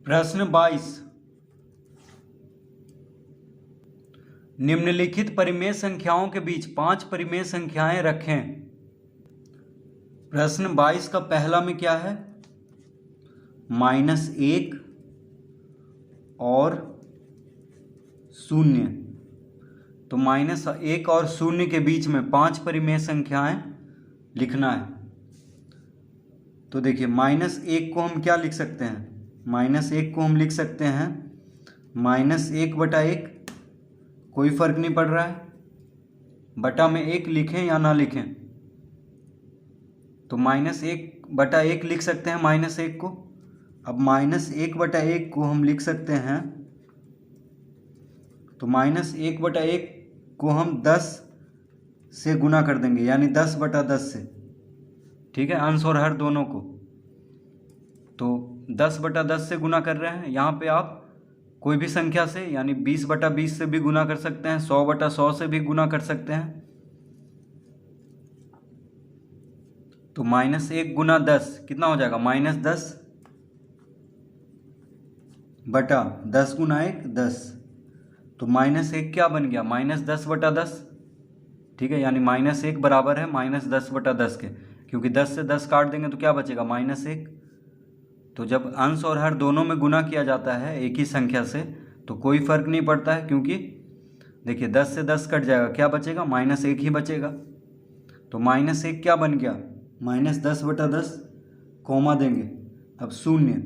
प्रश्न 22। निम्नलिखित परिमेय संख्याओं के बीच 5 परिमेय संख्याएं रखें। प्रश्न 22 का पहला में क्या है? -1 और 0। तो -1 और 0 के बीच में 5 परिमेय संख्याएं लिखना है। तो देखिए -1 को हम क्या लिख सकते हैं? -1 को हम लिख सकते हैं -1/1। कोई फर्क नहीं पड़ रहा है, बटा में 1 लिखें या ना लिखें। तो -1/1 लिख सकते हैं -1 को। अब -1/1 को हम लिख सकते हैं, तो -1/1 को हम 10 से गुना कर देंगे, यानी 10/10 से। ठीक है, अंश और हर दोनों को। तो 10/10 से गुना कर रहे हैं। यहाँ पे आप कोई भी संख्या से, यानी 20/20 से भी गुना कर सकते हैं, 100/100 से भी गुना कर सकते हैं। तो -1 गुना 10 कितना हो जाएगा? -10 बटा 10 गुना 1 10। तो -1 क्या बन गया? -10/10। ठीक है, यानी -1 बराबर है -10/10 के, क्योंकि 10 से 10 काट देंगे तो क्या बचेगा? -1। तो जब अंश और हर दोनों में गुना किया जाता है एक ही संख्या से, तो कोई फर्क नहीं पड़ता है, क्योंकि देखिए 10 से 10 कट जाएगा, क्या बचेगा? -1 ही बचेगा। तो -1 क्या बन गया? -10/10, कॉमा देंगे। अब 0,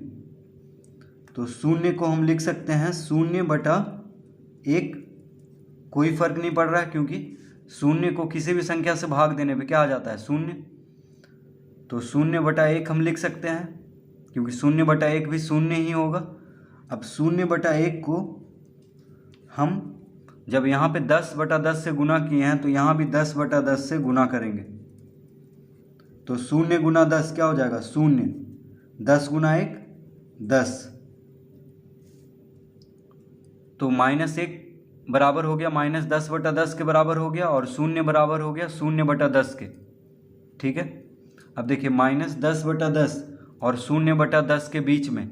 तो 0 को हम लिख सकते हैं 0/1। कोई फर्क नहीं पड़ रहा है, क्योंकि 0 को किसी भी संख्या से भाग देने पे क्या आ जाता है? 0। तो 0/1 हम लिख सकते हैं, क्योंकि 0/1 भी 0 ही होगा। अब 0/1 को हम जब यहाँ पे 10/10 से गुना किए हैं, तो यहाँ भी 10/10 से गुना करेंगे। तो 0 गुना 10 क्या हो जाएगा? 0। 10 गुना 1 10। तो -1 बराबर हो गया -10/10 के बराबर हो गया, और 0 बराबर हो गया 0/10 के। ठीक है, अब देखिए -10/10 और 0/10 के बीच में,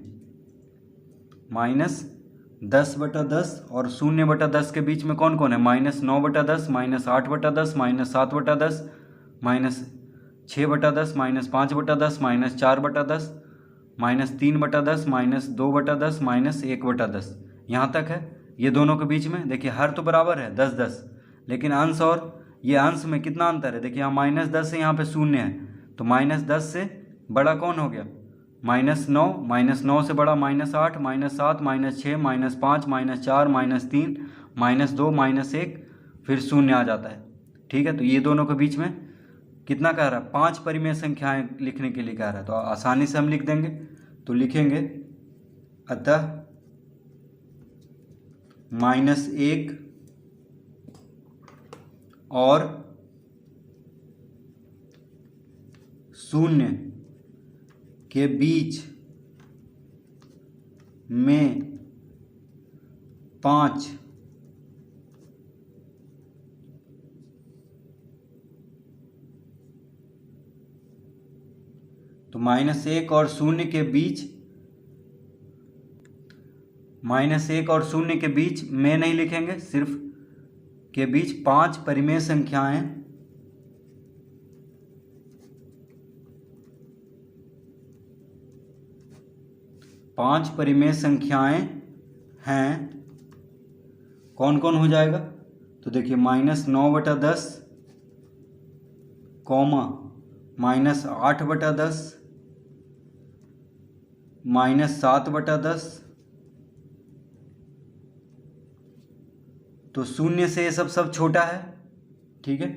-10/10 और 0/10 के बीच में कौन कौन है? -9/10, -8/10, -7/10, -6/10, -5/10, -4/10, -3/10, -2/10, -1/10। यहाँ तक है। ये दोनों के बीच में देखिए हर तो बराबर है 10-10, लेकिन अंश और ये अंश में कितना अंतर है? देखिए यहाँ -10 है, यहाँ पे 0 है, तो -10 से बड़ा कौन हो गया? -9, -9 से बड़ा -8, -7, -6, -5, -4, -3, -2, -1, फिर 0 आ जाता है। ठीक है, तो ये दोनों के बीच में कितना कह रहा है? 5 परिमेय संख्याएं लिखने के लिए कह रहा है। तो आसानी से हम लिख देंगे। तो लिखेंगे अतः -1 और 0 के बीच में 5 तो -1 और 0 के बीच, -1 और 0 के बीच में नहीं लिखेंगे, सिर्फ के बीच 5 परिमेय संख्याएं हैं। कौन कौन हो जाएगा? तो देखिए -9/10, कॉमा -8/10, -7/10। तो 0 से ये सब छोटा है। ठीक है,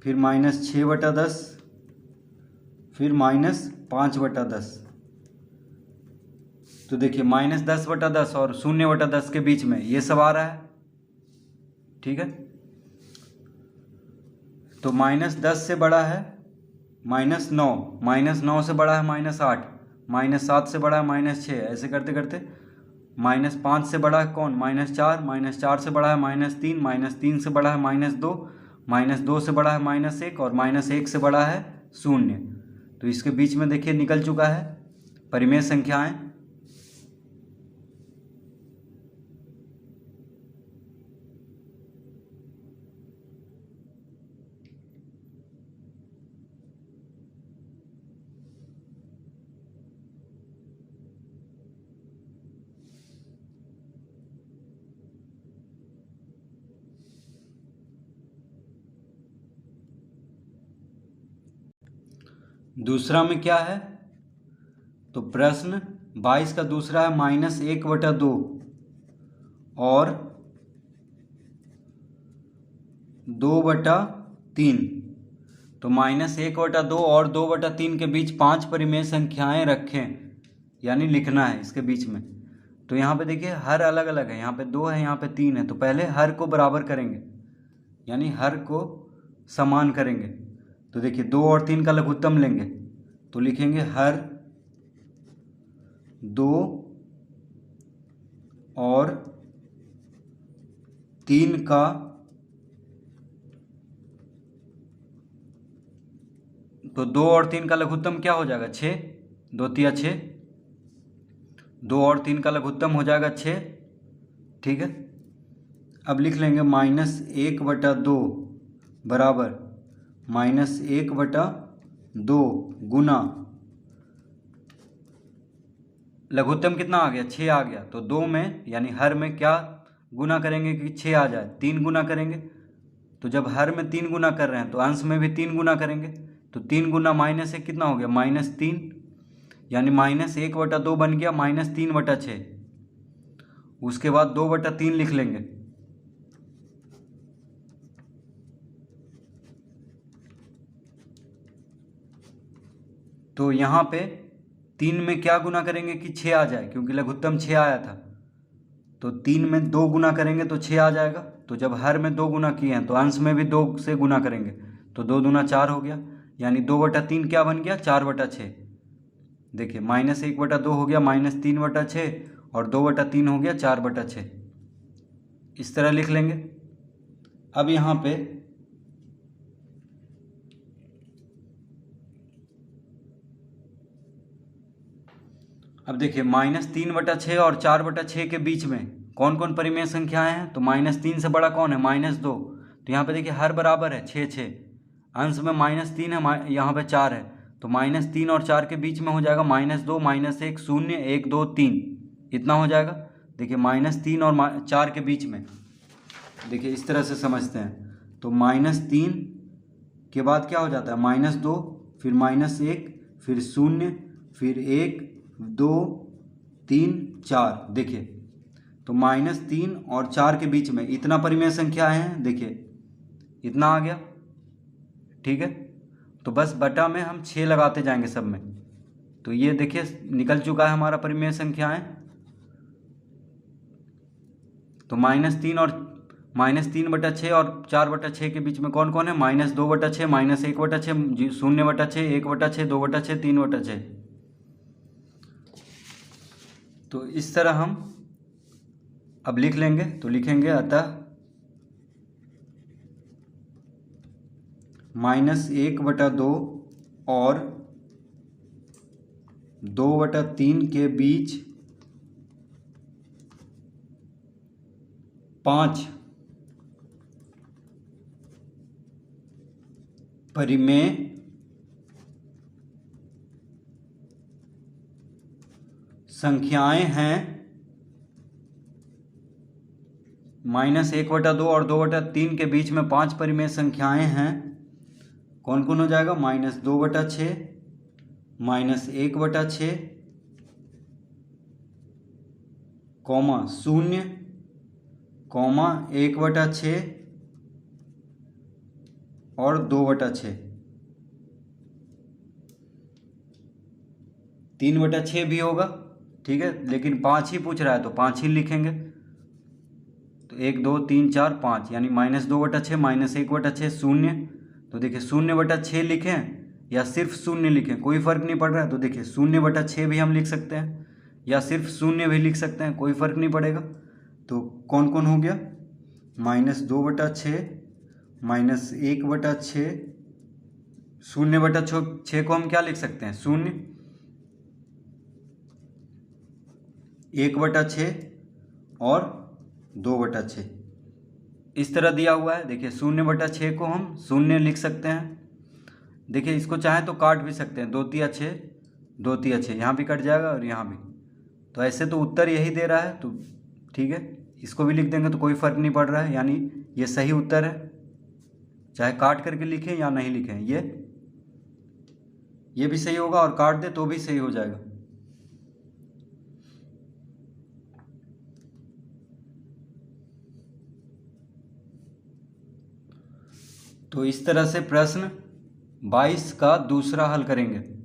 फिर -6/10, फिर -5/10। तो देखिए -10/10 और 0/10 के बीच में ये सब आ रहा है। ठीक है, तो -10 से बड़ा है -9, -9 से बड़ा है -8, -7 से बड़ा है -6, ऐसे करते करते -5 से बड़ा है कौन? -4, -4 से बड़ा है -3, -3 से बड़ा है -2, -2 से बड़ा है -1, और -1 से बड़ा है 0। तो इसके बीच में देखिए निकल चुका है परिमेय संख्याएं। दूसरा में क्या है, तो प्रश्न 22 का दूसरा है -1/2 और 2/3। तो -1/2 और 2/3 के बीच 5 परिमेय संख्याएं रखें, यानी लिखना है इसके बीच में। तो यहाँ पे देखिए हर अलग अलग है, यहाँ पे 2 है, यहाँ पे 3 है। तो पहले हर को बराबर करेंगे, यानी हर को समान करेंगे। तो देखिए 2 और 3 का लघुत्तम लेंगे, तो लिखेंगे हर 2 और 3 का, तो 2 और 3 का लघुत्तम क्या हो जाएगा, 6, 2 तिया 6, 2 और 3 का लघुत्तम हो जाएगा 6। ठीक है, अब लिख लेंगे -1/2 बराबर -1/2 गुना, लघुत्तम कितना आ गया, 6 आ गया। तो 2 में यानी हर में क्या गुना करेंगे कि 6 आ जाए, 3 गुना करेंगे। तो जब हर में 3 गुना कर रहे हैं तो अंश में भी 3 गुना करेंगे। तो 3 गुना -1 कितना हो गया, -3, यानी -1/2 बन गया -3/6। उसके बाद 2/3 लिख लेंगे। तो यहाँ पे 3 में क्या गुना करेंगे कि 6 आ जाए, क्योंकि लघुत्तम 6 आया था। तो 3 में 2 गुना करेंगे तो 6 आ जाएगा। तो जब हर में 2 गुना किए हैं तो अंश में भी 2 से गुना करेंगे, तो 2 दूना 4 हो गया, यानी 2/3 क्या बन गया, 4/6। देखिए -1/2 हो गया -3/6 और 2/3 हो गया 4/6। इस तरह लिख लेंगे। अब यहाँ पे देखिए -3/6 और 4/6 के बीच में कौन कौन परिमेय संख्याएं हैं, तो -3 से बड़ा कौन है, -2। तो यहाँ पे देखिए हर बराबर है 6 6, अंश में -3 है, यहाँ पे 4 है। तो -3 और 4 के बीच में हो जाएगा -2 -1 0 1 2 3, इतना हो जाएगा। देखिए -3 और 4 के बीच में, देखिए इस तरह से समझते हैं। तो -3 के बाद क्या हो जाता है, -2, फिर -1, फिर 0, फिर 1 2 3 4। देखिए तो -3 और 4 के बीच में इतना परिमेय संख्या है, देखिए इतना आ गया। ठीक है, तो बस बटा में हम 6 लगाते जाएंगे सब में। तो ये देखिए निकल चुका है हमारा परिमेय संख्याएं। तो -3 और -3/6 और 4/6 के बीच में कौन कौन है, -2/6 -1/6 0/6 1/6 2/6 3/6। तो इस तरह हम अब लिख लेंगे। तो लिखेंगे अतः -1/2 और 2/3 के बीच 5 परिमेय संख्याएं हैं। -1/2 और 2/3 के बीच में 5 परिमेय संख्याएं हैं। कौन कौन हो जाएगा, -2/6 -1/6 0 1/6 और 2/6। 3/6 भी होगा, ठीक है, लेकिन 5 ही पूछ रहा है तो 5 ही लिखेंगे। तो 1 2 3 4 5, यानी -2/6 -1/6 0। तो देखिए 0/6 लिखें या सिर्फ 0 लिखें, कोई फर्क नहीं पड़ रहा है। तो देखिए 0/6 भी हम लिख सकते हैं या सिर्फ 0 भी लिख सकते हैं, कोई फर्क नहीं पड़ेगा। तो कौन कौन हो गया, -2/6 -1/6 0/6 को हम क्या लिख सकते हैं, 0 1/6 और 2/6। इस तरह दिया हुआ है। देखिए 0/6 को हम 0 लिख सकते हैं। देखिए इसको चाहे तो काट भी सकते हैं, 2 तिया 6 2 तिया 6, यहाँ भी कट जाएगा और यहाँ भी। तो ऐसे तो उत्तर यही दे रहा है, तो ठीक है, इसको भी लिख देंगे तो कोई फर्क नहीं पड़ रहा है, यानी ये सही उत्तर है। चाहे काट करके लिखें या नहीं लिखें, ये भी सही होगा और काट दे तो भी सही हो जाएगा। तो इस तरह से प्रश्न 22 का दूसरा हल करेंगे।